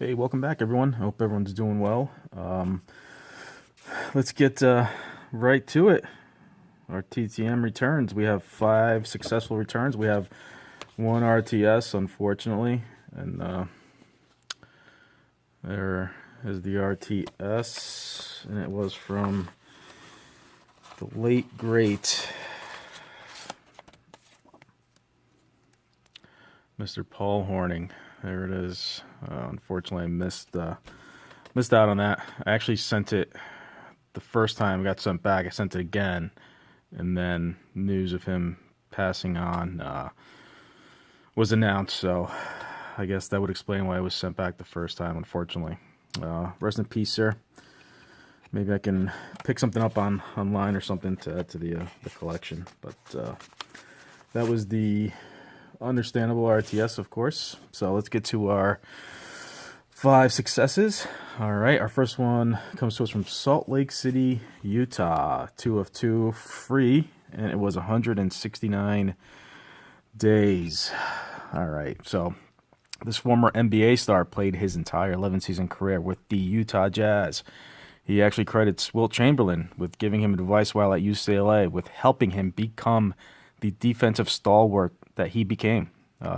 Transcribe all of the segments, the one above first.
Hey, welcome back, everyone. I hope everyone's doing well. Let's get right to it. Our TTM returns. We have 5 successful returns. We have 1 RTS, unfortunately, and there is the RTS, and it was from the late great Mr. Paul Hornung. There it is. Unfortunately, I missed out on that. I actually sent it the first time. It got sent back. I sent it again, and then news of him passing on was announced. So I guess that would explain why it was sent back the first time. Unfortunately, rest in peace, sir. Maybe I can pick something up online or something to add to the collection. But that was the understandable RTS, of course. So let's get to our 5 successes. All right, our first one comes to us from Salt Lake City, Utah. 2 of 2 free, and it was 169 days. All right, so this former NBA star played his entire 11-season career with the Utah Jazz. He actually credits Wilt Chamberlain with giving him advice while at UCLA, with helping him become the defensive stalwart that he became.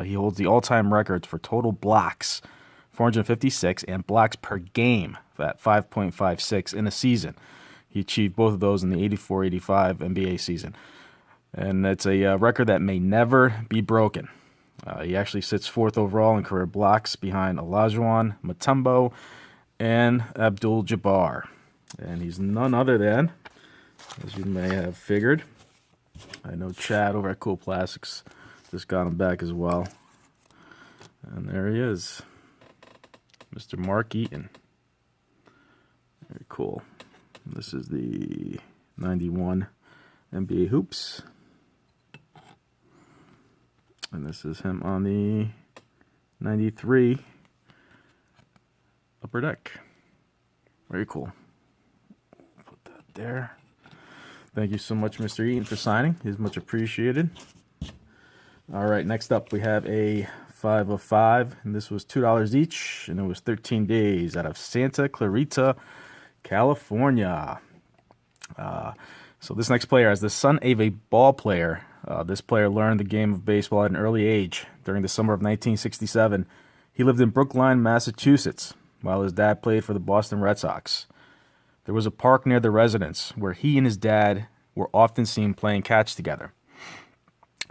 He holds the all-time records for total blocks, 456, and blocks per game at 5.56 in a season. He achieved both of those in the 84-85 NBA season. And it's a record that may never be broken. He actually sits 4th overall in career blocks behind Olajuwon, Mutombo, and Abdul-Jabbar. And he's none other than, as you may have figured, I know Chad over at Cool Plastics just got him back as well. And there he is, Mr. Mark Eaton. Very cool. This is the 91 NBA Hoops. And this is him on the 93 Upper Deck. Very cool. Put that there. Thank you so much, Mr. Eaton, for signing. He's much appreciated. All right, next up we have a 5 of 5, and this was $2 each, and it was 13 days out of Santa Clarita, California. So this next player, as the son of a ball player, this player learned the game of baseball at an early age. During the summer of 1967, he lived in Brookline, Massachusetts, while his dad played for the Boston Red Sox. There was a park near the residence where he and his dad were often seen playing catch together.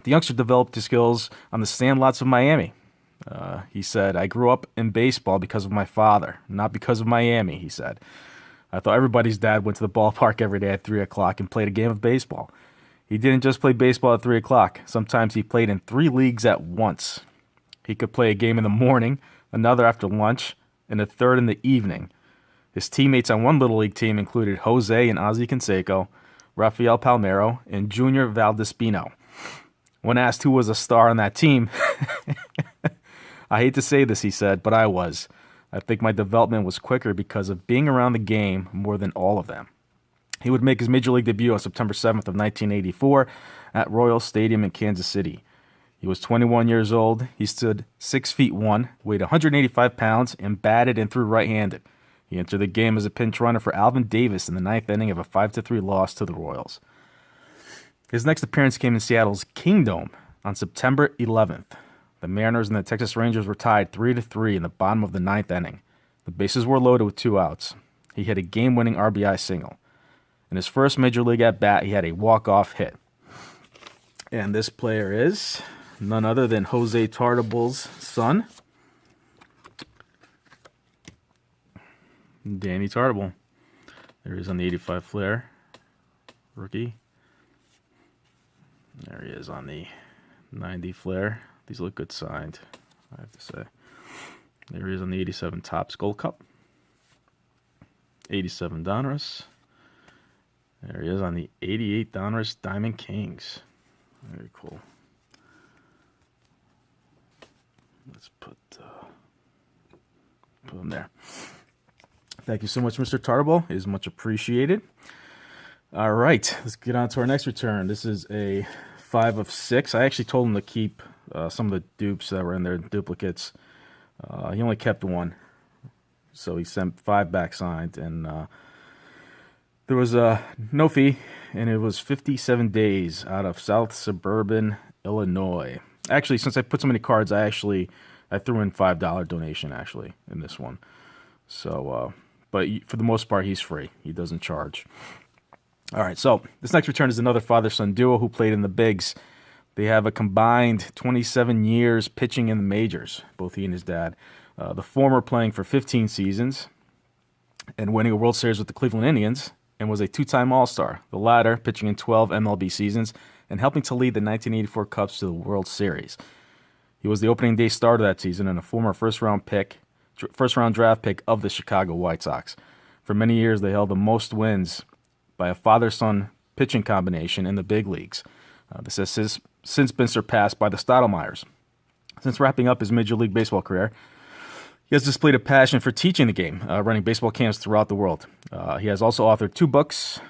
The youngster developed his skills on the sandlots of Miami. He said, "I grew up in baseball because of my father, not because of Miami," he said. "I thought everybody's dad went to the ballpark every day at 3 o'clock and played a game of baseball. He didn't just play baseball at 3 o'clock. Sometimes he played in 3 leagues at once. He could play a game in the morning, another after lunch, and a third in the evening. His teammates on one Little League team included Jose and Ozzie Canseco, Rafael Palmeiro, and Junior Valdespino." When asked who was a star on that team, "I hate to say this," he said, "but I was. I think my development was quicker because of being around the game more than all of them." He would make his Major League debut on September 7th of 1984 at Royal Stadium in Kansas City. He was 21 years old. He stood 6 feet 1, weighed 185 pounds, and batted and threw right-handed. He entered the game as a pinch runner for Alvin Davis in the 9th inning of a 5-3 loss to the Royals. His next appearance came in Seattle's Kingdome on September 11th. The Mariners and the Texas Rangers were tied 3-3 in the bottom of the 9th inning. The bases were loaded with 2 outs. He hit a game-winning RBI single. In his first Major League at-bat, he had a walk-off hit. And this player is none other than Jose Tartabull's son, Danny Tartabull. There he is on the 85 Flair, rookie. There he is on the 90 Flair. These look good signed, I have to say. There he is on the 87 Topps Gold Cup. 87 Donruss. There he is on the 88 Donruss Diamond Kings. Very cool. Let's put him there. Thank you so much, Mr. Tartabull. It is much appreciated. All right, let's get on to our next return. This is a 5 of 6. I actually told him to keep some of the dupes that were in there, duplicates. He only kept 1. So he sent 5 back signed, and there was no fee, and it was 57 days out of South Suburban, Illinois. Actually, since I put so many cards, I threw in $5 donation actually in this one. So, but for the most part, he's free. He doesn't charge. All right, so this next return is another father-son duo who played in the bigs. They have a combined 27 years pitching in the majors, both he and his dad. The former playing for 15 seasons and winning a World Series with the Cleveland Indians, and was a 2-time All-Star. The latter pitching in 12 MLB seasons and helping to lead the 1984 Cubs to the World Series. He was the opening day starter that season and a former first-round draft pick of the Chicago White Sox. For many years, they held the most wins by a father-son pitching combination in the big leagues. This has since been surpassed by the Stottlemyres. Since wrapping up his Major League Baseball career, he has displayed a passion for teaching the game, running baseball camps throughout the world. He has also authored 2 books,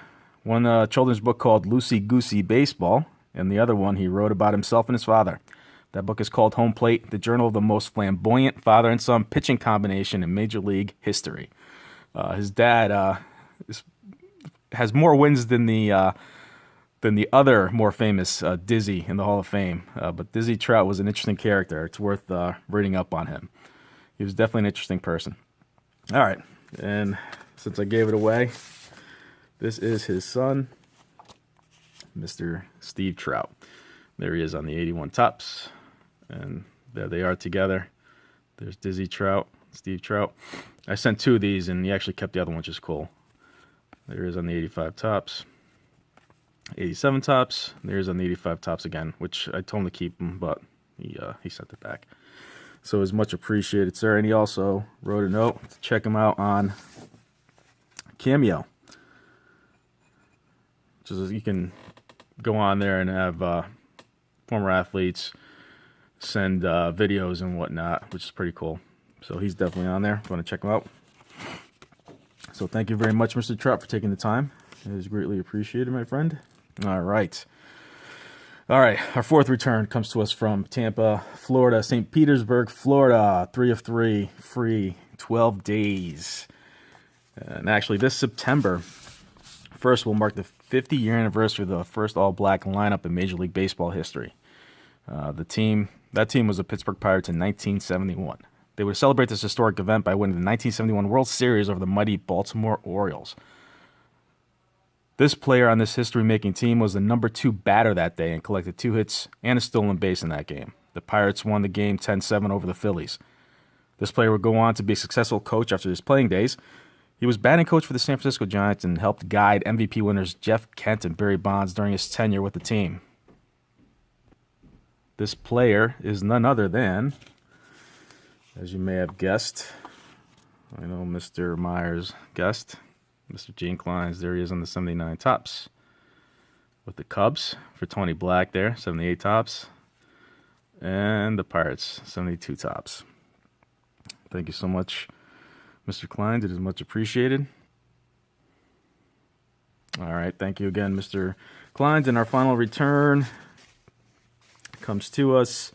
one children's book called Loosey Goosey Baseball, and the other one he wrote about himself and his father. That book is called Home Plate, the journal of the most flamboyant father and son pitching combination in Major League history. His dad has more wins than the other more famous Dizzy in the Hall of Fame. But Dizzy Trout was an interesting character. It's worth reading up on him. He was definitely an interesting person. All right, and since I gave it away, this is his son, Mr. Steve Trout. There he is on the 81 Topps, and there they are together. There's Dizzy Trout, Steve Trout. I sent 2 of these, and he actually kept the other one, which is cool. There he is on the 85 Topps. 87 Topps. There's on the 85 Topps again, which I told him to keep them, but he sent it back. So it's much appreciated, sir. And he also wrote a note to check him out on Cameo. Just you can go on there and have former athletes send videos and whatnot, which is pretty cool. So he's definitely on there. If you want to check him out. So thank you very much, Mr. Trout, for taking the time. It is greatly appreciated, my friend. All right. Our 4th return comes to us from Tampa, Florida, St. Petersburg, Florida. 3 of 3, free, 12 days. And actually, this September 1st will mark the 50-year anniversary of the first all-black lineup in Major League Baseball history. That team was the Pittsburgh Pirates in 1971. They would celebrate this historic event by winning the 1971 World Series over the mighty Baltimore Orioles. This player on this history-making team was the number 2 batter that day and collected 2 hits and a stolen base in that game. The Pirates won the game 10-7 over the Phillies. This player would go on to be a successful coach after his playing days. He was batting coach for the San Francisco Giants and helped guide MVP winners Jeff Kent and Barry Bonds during his tenure with the team. This player is none other than, as you may have guessed, I know Mr. Myers guessed, Mr. Gene Clines. There he is on the 79 Topps with the Cubs for Tony Black there, 78 Topps, and the Pirates, 72 Topps. Thank you so much, Mr. Clines. It is much appreciated. All right, thank you again, Mr. Clines. And our final return comes to us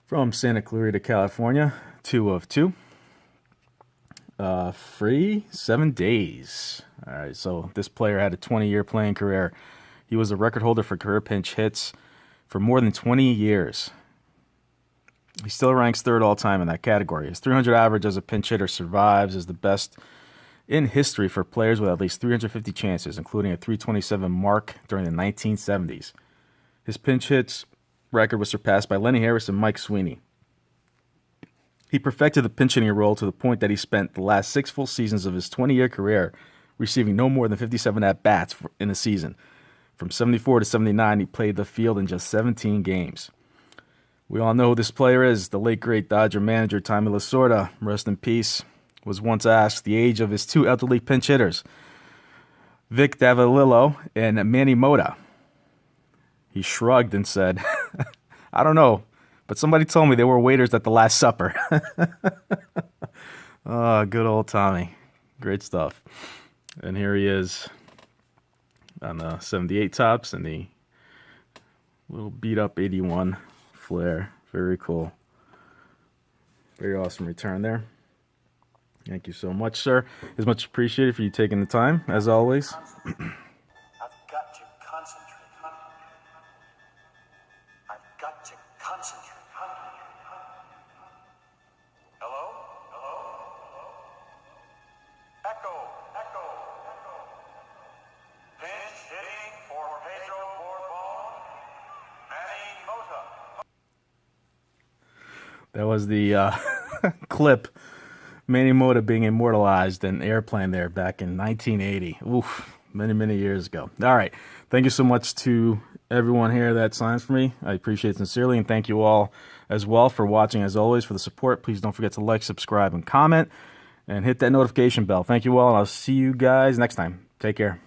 from Santa Clarita, California, 2 of 2. Free, 7 days. All right, so this player had a 20-year playing career. He was a record holder for career pinch hits for more than 20 years. He still ranks 3rd all-time in that category. His 300 average as a pinch hitter survives as the best in history for players with at least 350 chances, including a 327 mark during the 1970s. His pinch hits record was surpassed by Lenny Harris and Mike Sweeney. He perfected the pinch hitting role to the point that he spent the last 6 full seasons of his 20-year career receiving no more than 57 at-bats in a season. From 74 to 79, he played the field in just 17 games. We all know who this player is. The late, great Dodger manager Tommy Lasorda, rest in peace, was once asked the age of his 2 elderly pinch hitters, Vic Davalillo and Manny Mota. He shrugged and said, I don't know, but somebody told me they were waiters at the Last Supper. Oh, good old Tommy. Great stuff. And here he is on the 78 Topps and the little beat-up 81 Flair. Very cool. Very awesome return there. Thank you so much, sir. It's much appreciated for you taking the time, as always. I've got to concentrate. I've got to concentrate. Hello? Hello? Echo. Echo. Echo. Pinch hitting for Pedro Borbon. Manny Mota. That was the clip. Manny Mota being immortalized in Airplane there back in 1980. Oof, many years ago. All right. Thank you so much to everyone here that signs for me. I appreciate it sincerely, and thank you all as well for watching, as always, for the support. Please don't forget to like, subscribe, and comment, and hit that notification bell. Thank you all, and I'll see you guys next time. Take care.